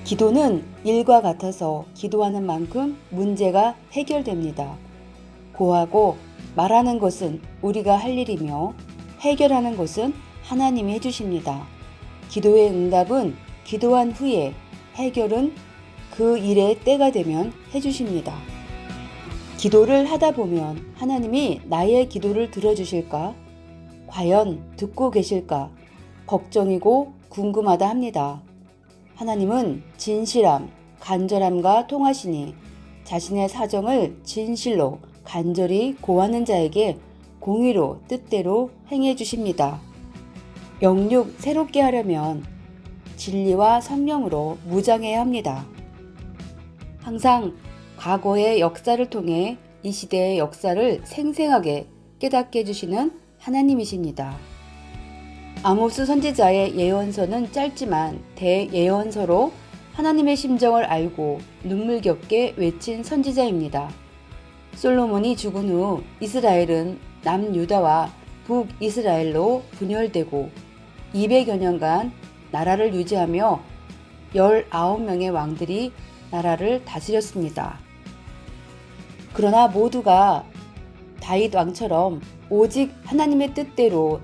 기도는 일과 같아서 기도하는 만큼 문제가 해결됩니다. 고하고 말하는 것은 우리가 할 일이며 해결하는 것은 하나님이 해주십니다. 기도의 응답은 기도한 후에, 해결은 그 일의 때가 되면 해주십니다. 기도를 하다 보면 하나님이 나의 기도를 들어주실까? 과연 듣고 계실까? 걱정이고 궁금하다 합니다. 하나님은 진실함, 간절함과 통하시니 자신의 사정을 진실로 간절히 고하는 자에게 공의로 뜻대로 행해 주십니다. 영육 새롭게 하려면 진리와 성령으로 무장해야 합니다. 항상 과거의 역사를 통해 이 시대의 역사를 생생하게 깨닫게 해주시는 하나님이십니다. 아모스 선지자의 예언서는 짧지만 대예언서로 하나님의 심정을 알고 눈물겹게 외친 선지자입니다. 솔로몬이 죽은 후 이스라엘은 남유다와 북이스라엘로 분열되고 200여 년간 나라를 유지하며 19명의 왕들이 나라를 다스렸습니다. 그러나 모두가 다윗 왕처럼 오직 하나님의 뜻대로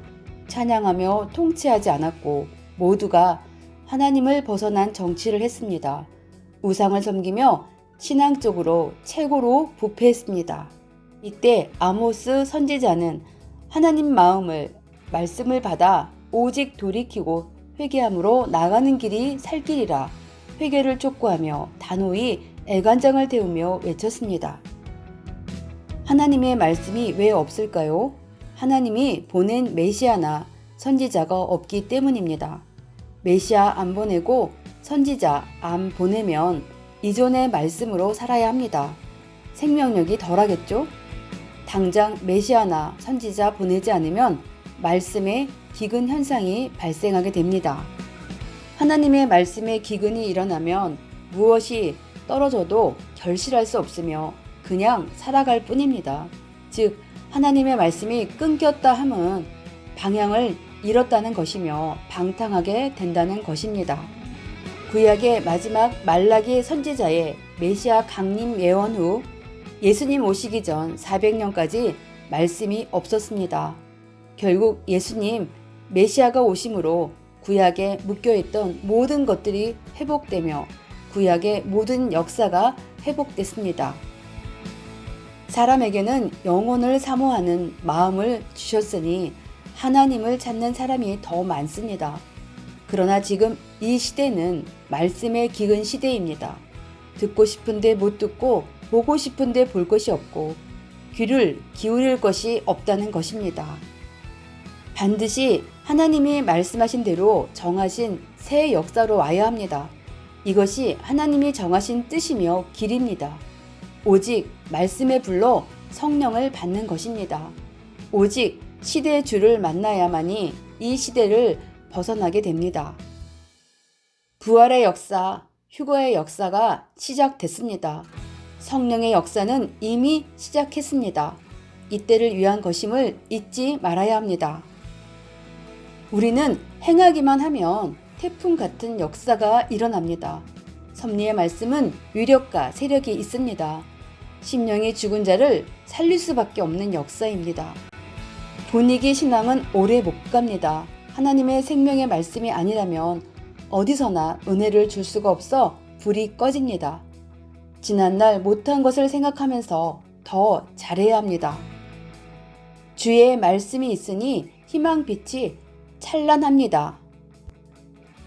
찬양하며 통치하지 않았고 모두가 하나님을 벗어난 정치를 했습니다. 우상을 섬기며 신앙적으로 최고로 부패했습니다. 이때 아모스 선지자는 하나님 말씀을 받아 오직 돌이키고 회개함으로 나가는 길이 살 길이라 회개를 촉구하며 단호히 애간장을 태우며 외쳤습니다. 하나님의 말씀이 왜 없을까요? 하나님이 보낸 메시아나 선지자가 없기 때문입니다. 메시아 안 보내고 선지자 안 보내면 이전의 말씀으로 살아야 합니다. 생명력이 덜하겠죠? 당장 메시아나 선지자 보내지 않으면 말씀에 기근 현상이 발생하게 됩니다. 하나님의 말씀에 기근이 일어나면 무엇이 떨어져도 결실할 수 없으며 그냥 살아갈 뿐입니다. 즉 하나님의 말씀이 끊겼다 함은 방향을 잃었다는 것이며 방탕하게 된다는 것입니다. 구약의 마지막 말라기 선지자의 메시아 강림 예언 후 예수님 오시기 전 400년까지 말씀이 없었습니다. 결국 예수님 메시아가 오심으로 구약에 묶여있던 모든 것들이 회복되며 구약의 모든 역사가 회복됐습니다. 사람에게는 영혼을 사모하는 마음을 주셨으니 하나님을 찾는 사람이 더 많습니다. 그러나 지금 이 시대는 말씀의 기근 시대입니다. 듣고 싶은데 못 듣고 보고 싶은데 볼 것이 없고 귀를 기울일 것이 없다는 것입니다. 반드시 하나님이 말씀하신 대로 정하신 새 역사로 와야 합니다. 이것이 하나님이 정하신 뜻이며 길입니다. 오직 말씀의 불로 성령을 받는 것입니다. 오직 시대의 주를 만나야만이 이 시대를 벗어나게 됩니다. 부활의 역사, 휴거의 역사가 시작됐습니다. 성령의 역사는 이미 시작했습니다. 이때를 위한 것임을 잊지 말아야 합니다. 우리는 행하기만 하면 태풍 같은 역사가 일어납니다. 섭리의 말씀은 위력과 세력이 있습니다. 심령이 죽은 자를 살릴 수밖에 없는 역사입니다. 분위기 신앙은 오래 못 갑니다. 하나님의 생명의 말씀이 아니라면 어디서나 은혜를 줄 수가 없어 불이 꺼집니다. 지난날 못한 것을 생각하면서 더 잘해야 합니다. 주의 말씀이 있으니 희망빛이 찬란합니다.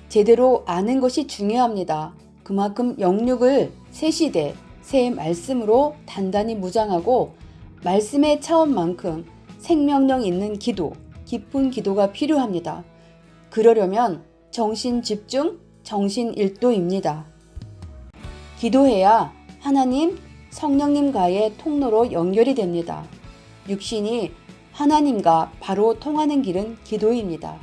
제대로 아는 것이 중요합니다. 그만큼 영육을 새 시대, 새 말씀으로 단단히 무장하고 말씀의 차원만큼 생명력 있는 기도, 깊은 기도가 필요합니다. 그러려면 정신 집중, 정신 일도입니다. 기도해야 하나님, 성령님과의 통로로 연결이 됩니다. 육신이 하나님과 바로 통하는 길은 기도입니다.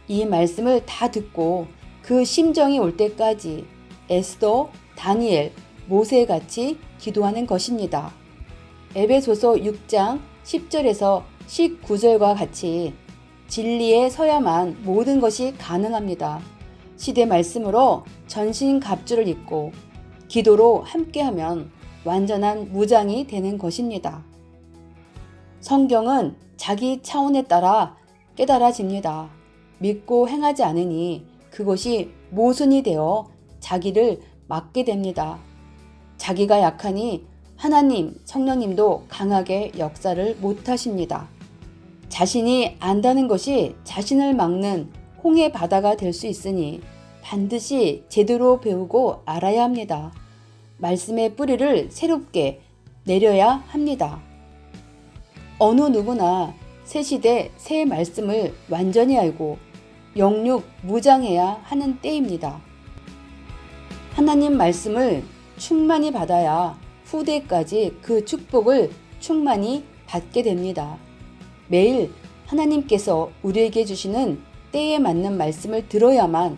이 말씀을 다 듣고 그 심정이 올 때까지 에스더, 다니엘, 모세같이 기도하는 것입니다. 에베소서 6장 10절에서 19절과 같이 진리에 서야만 모든 것이 가능합니다. 시대 말씀으로 전신갑주를 입고 기도로 함께하면 완전한 무장이 되는 것입니다. 성경은 자기 차원에 따라 깨달아집니다. 믿고 행하지 않으니 그것이 모순이 되어 자기를 막게 됩니다. 자기가 약하니 하나님, 성령님도 강하게 역사를 못하십니다. 자신이 안다는 것이 자신을 막는 홍해 바다가 될 수 있으니 반드시 제대로 배우고 알아야 합니다. 말씀의 뿌리를 새롭게 내려야 합니다. 어느 누구나 새 시대 새 말씀을 완전히 알고 영육 무장해야 하는 때입니다. 하나님 말씀을 충만히 받아야 후대까지 그 축복을 충만히 받게 됩니다. 매일 하나님께서 우리에게 주시는 때에 맞는 말씀을 들어야만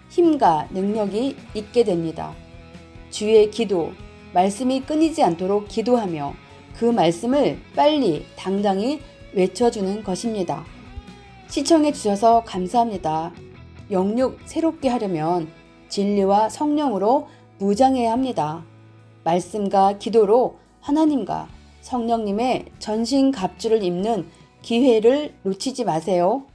힘과 능력이 있게 됩니다. 주의 기도, 말씀이 끊이지 않도록 기도하며 그 말씀을 빨리 당당히 외쳐주는 것입니다. 시청해 주셔서 감사합니다. 영육 새롭게 하려면 진리와 성령으로 무장해야 합니다. 말씀과 기도로 하나님과 성령님의 전신갑주를 입는 기회를 놓치지 마세요.